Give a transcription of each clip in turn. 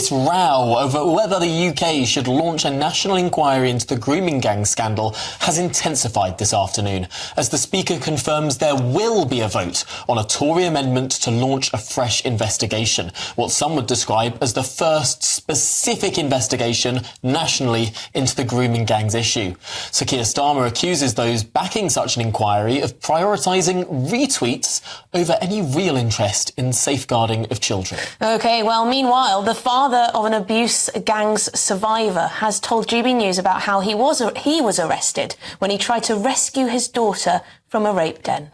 this row over whether the UK should launch a national inquiry into the grooming gang scandal has intensified this afternoon, as the Speaker confirms there will be a vote on a Tory amendment to launch a fresh investigation, what some would describe as the first specific investigation nationally into the grooming gangs issue. Sir Keir Starmer accuses those backing such an inquiry of prioritising retweets over any real interest in safeguarding of children. OK, well, meanwhile, the father of an abuse gangs survivor has told GB News about how he was arrested when he tried to rescue his daughter from a rape den.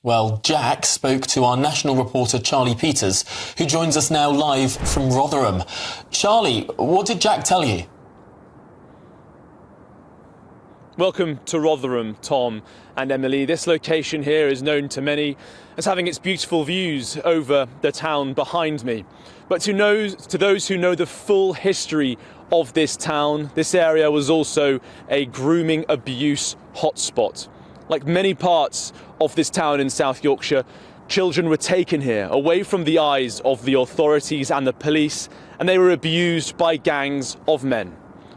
Well, Jack spoke to our national reporter Charlie Peters, who joins us now live from Rotherham. Charlie, what did Jack tell you? Welcome to Rotherham, Tom and Emily. This location here is known to many as having its beautiful views over the town behind me. But to those who know the full history of this town, this area was also a grooming abuse hotspot. Like many parts of this town in South Yorkshire, children were taken here away from the eyes of the authorities and the police, and they were abused by gangs of men.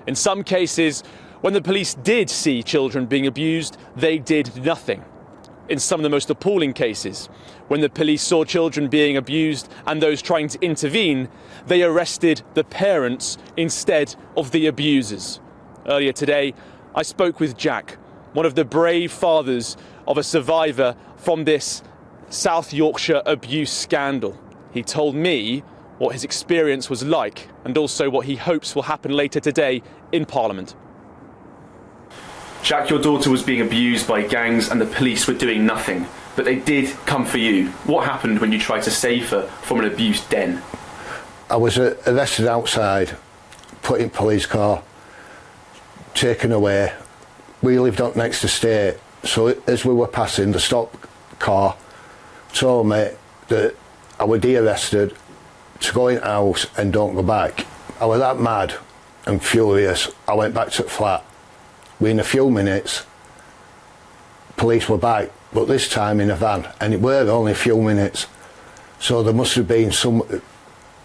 In some cases, when the police did see children being abused, they did nothing. In some of the most appalling cases, when the police saw children being abused and those trying to intervene, they arrested the parents instead of the abusers. Earlier today, I spoke with Jack, one of the brave fathers of a survivor from this South Yorkshire abuse scandal. He told me what his experience was like and also what he hopes will happen later today in Parliament. Jack, your daughter was being abused by gangs and the police were doing nothing, but they did come for you. What happened when you tried to save her from an abuse den? I was arrested outside, put in police car, taken away. We lived up next estate, so as we were passing, the stopped car told me that I would be arrested, to go in house and don't go back. I was that mad and furious, I went back to the flat. Within a few minutes, police were back, but this time in a van, and it were only a few minutes. So there must have been some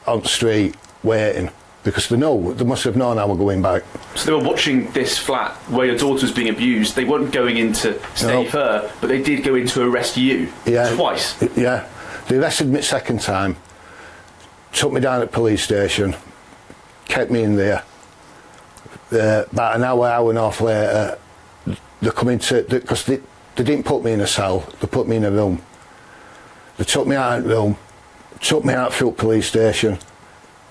on the street waiting, because they must have known I was going back. So they were watching this flat where your daughter was being abused. They weren't going in to save her, but they did go in to arrest you twice. Yeah, they arrested me second time, took me down to the police station, kept me in there. About an hour and a half later, they come into, because they didn't put me in a cell, they put me in a room. They took me out of the room, took me out through the police station,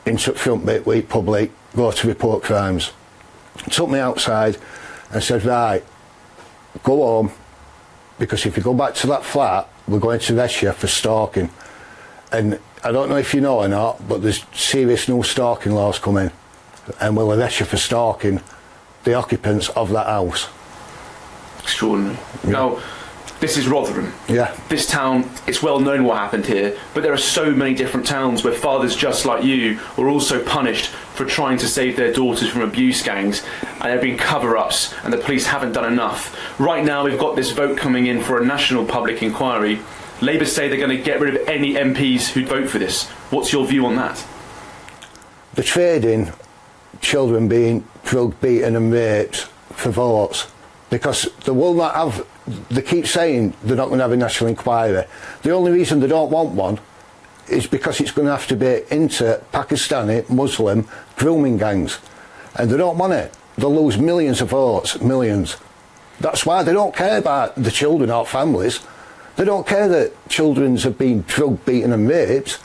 into the front bit with public, go to report crimes. Took me outside and said, right, go home, because if you go back to that flat, we're going to arrest you for stalking. And I don't know if you know or not, but there's serious new stalking laws coming, and we'll arrest you for stalking the occupants of that house. Extraordinary. Yeah. Now, this is Rotherham. Yeah. This town, it's well known what happened here, but there are so many different towns where fathers just like you were also punished for trying to save their daughters from abuse gangs, and there have been cover-ups, and the police haven't done enough. Right now, we've got this vote coming in for a national public inquiry. Labour say they're going to get rid of any MPs who'd vote for this. What's your view on that? The trading children being drug beaten and raped for votes, because they will not have, they keep saying they're not going to have a national inquiry. The only reason they don't want one is because it's going to have to be into Pakistani Muslim grooming gangs, and they don't want it. They'll lose millions of votes, millions. That's why they don't care about the children or families. They don't care that children have been drug beaten and raped.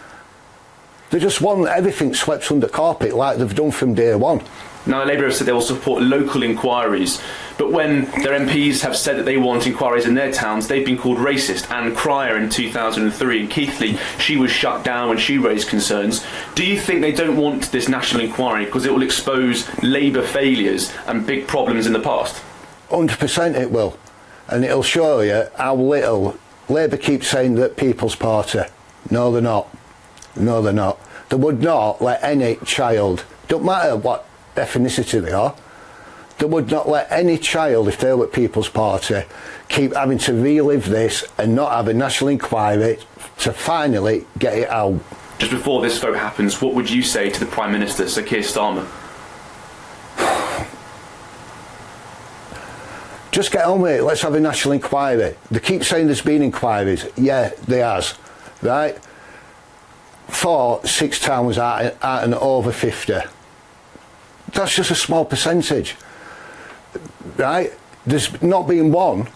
They just want everything swept under carpet like they've done from day one. Now, Labour have said they will support local inquiries, but when their MPs have said that they want inquiries in their towns, they've been called racist. Anne Cryer in 2003 in Keighley, she was shut down when she raised concerns. Do you think they don't want this national inquiry because it will expose Labour failures and big problems in the past? 100% it will, and it'll show you how little Labour keeps saying that People's Party. No, they're not. No, they're not. They would not let any child, don't matter what ethnicity they are, they would not let any child, if they were People's Party, keep having to relive this and not have a national inquiry to finally get it out. Just before this vote happens, what would you say to the Prime Minister, Sir Keir Starmer? Just get on with it. Let's have a national inquiry. They keep saying there's been inquiries. Yeah, there has. Right? 6 towns out and over 50. That's just a small percentage. Right? There's not been one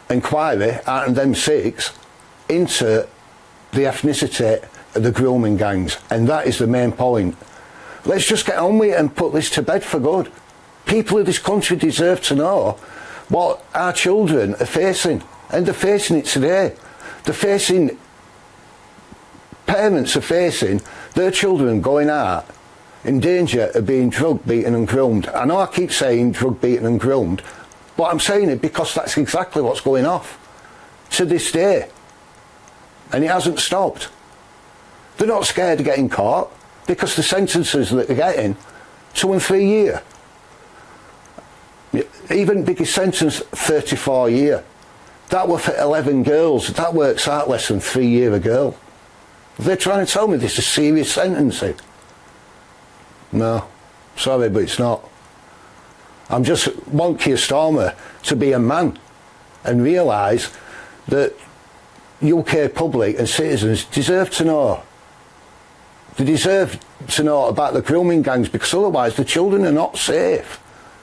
inquiry out of them 6 into the ethnicity of the grooming gangs. And that is the main point. Let's just get on with it and put this to bed for good. People of this country deserve to know what our children are facing, and they're facing it today. Parents are facing their children going out in danger of being drugged, beaten and groomed. I know I keep saying drugged, beaten and groomed, but I'm saying it because that's exactly what's going off to this day, and it hasn't stopped. They're not scared of getting caught because the sentences that they're getting, 2 and 3 years. Even biggest sentence, 34 years. That were for 11 girls. That works out less than 3 years a girl. They're trying to tell me this is serious sentencing. No, sorry, but it's not. I'm just want Keir Starmer to be a man and realise that UK public and citizens deserve to know. They deserve to know about the grooming gangs, because otherwise the children are not safe.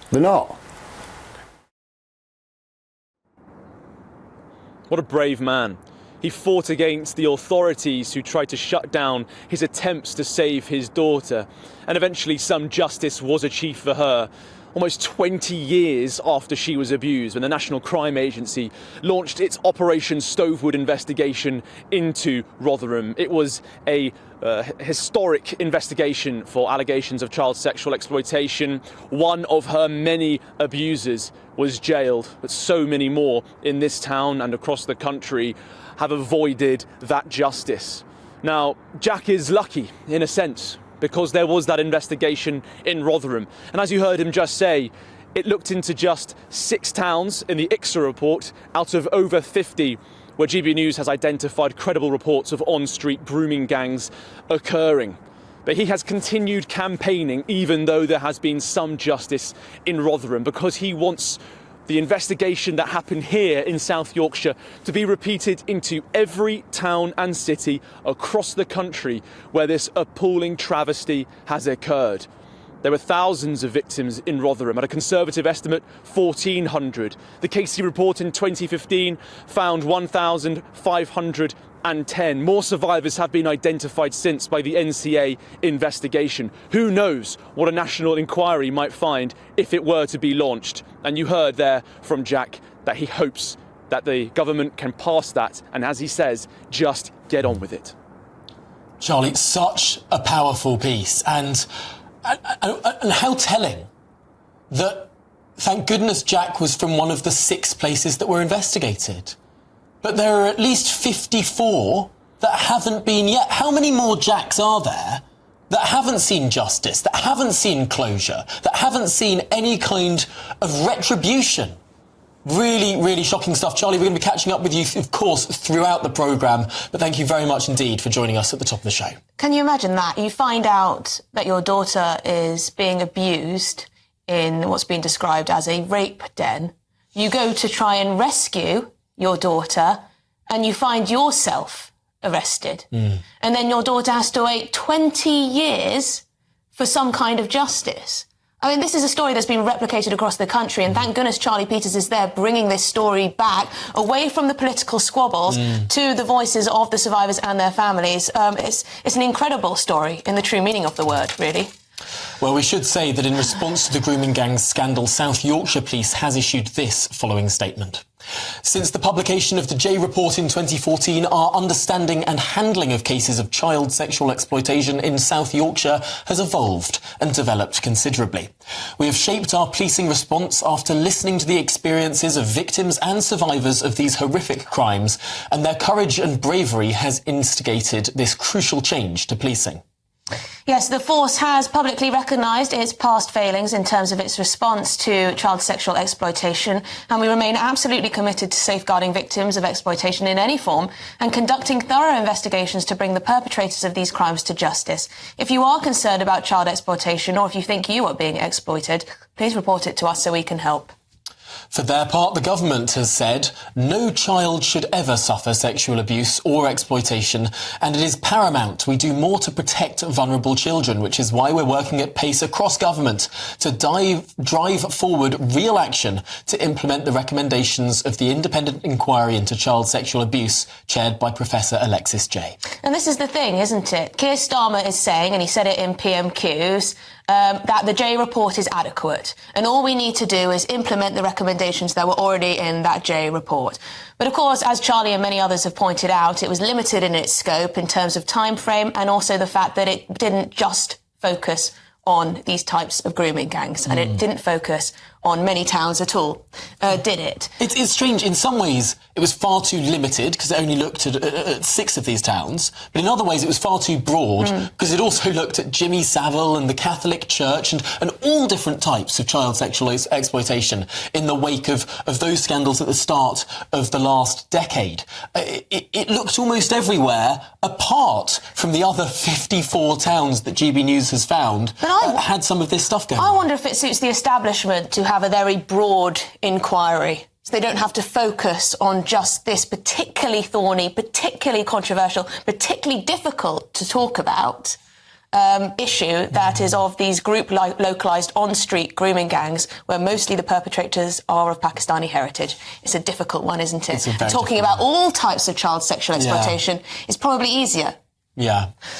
They're not. What a brave man. He fought against the authorities who tried to shut down his attempts to save his daughter, and eventually some justice was achieved for her. Almost 20 years after she was abused, when the National Crime Agency launched its Operation Stovewood investigation into Rotherham. It was a historic investigation for allegations of child sexual exploitation. One of her many abusers was jailed, but so many more in this town and across the country have avoided that justice. Now, Jack is lucky, in a sense, because there was that investigation in Rotherham. And as you heard him just say, it looked into just 6 towns in the ICSA report out of over 50 where GB News has identified credible reports of on-street grooming gangs occurring. But he has continued campaigning, even though there has been some justice in Rotherham, because he wants the investigation that happened here in South Yorkshire to be repeated into every town and city across the country where this appalling travesty has occurred. There were thousands of victims in Rotherham. At a conservative estimate, 1,400. The Casey report in 2015 found 1,510. More survivors have been identified since by the NCA investigation. Who knows what a national inquiry might find if it were to be launched. And you heard there from Jack that he hopes that the government can pass that, and as he says, just get on with it. Charlie, such a powerful piece, and how telling that, thank goodness Jack was from one of the 6 places that were investigated. But there are at least 54 that haven't been yet. How many more Jacks are there that haven't seen justice, that haven't seen closure, that haven't seen any kind of retribution? Really, really shocking stuff. Charlie, we're going to be catching up with you, of course, throughout the programme, but thank you very much indeed for joining us at the top of the show. Can you imagine that? You find out that your daughter is being abused in what's been described as a rape den. You go to try and rescue your daughter and you find yourself arrested. And then your daughter has to wait 20 years for some kind of justice. I mean, this is a story that's been replicated across the country, and thank goodness Charlie Peters is there bringing this story back away from the political squabbles to the voices of the survivors and their families. It's an incredible story in the true meaning of the word, really. Well, we should say that in response to the grooming gangs scandal, South Yorkshire Police has issued this following statement. Since the publication of the J Report in 2014, our understanding and handling of cases of child sexual exploitation in South Yorkshire has evolved and developed considerably. We have shaped our policing response after listening to the experiences of victims and survivors of these horrific crimes, and their courage and bravery has instigated this crucial change to policing. Yes, the force has publicly recognised its past failings in terms of its response to child sexual exploitation, and we remain absolutely committed to safeguarding victims of exploitation in any form and conducting thorough investigations to bring the perpetrators of these crimes to justice. If you are concerned about child exploitation, or if you think you are being exploited, please report it to us so we can help. For their part, the government has said no child should ever suffer sexual abuse or exploitation, and it is paramount we do more to protect vulnerable children, which is why we're working at pace across government to drive forward real action to implement the recommendations of the independent inquiry into child sexual abuse chaired by Professor Alexis Jay. And this is the thing, isn't it? Keir Starmer is saying, and he said it in PMQs, that the Jay report is adequate, and all we need to do is implement the recommendations that were already in that Jay report. But of course, as Charlie and many others have pointed out, it was limited in its scope in terms of time frame, and also the fact that it didn't just focus on these types of grooming gangs, and it didn't focus on many towns at all, did it? It's strange. In some ways, it was far too limited because it only looked at 6 of these towns. But in other ways, it was far too broad because it also looked at Jimmy Savile and the Catholic Church and all different types of child sexual exploitation in the wake of those scandals at the start of the last decade. It looked almost everywhere apart from the other 54 towns that GB News has found that had some of this stuff going on. I wonder if it suits the establishment to have a very broad inquiry, so they don't have to focus on just this particularly thorny, particularly controversial, particularly difficult to talk about issue that is of these localised on-street grooming gangs where mostly the perpetrators are of Pakistani heritage. It's a difficult one, isn't it? And talking about all types of child sexual exploitation is probably easier. Yeah.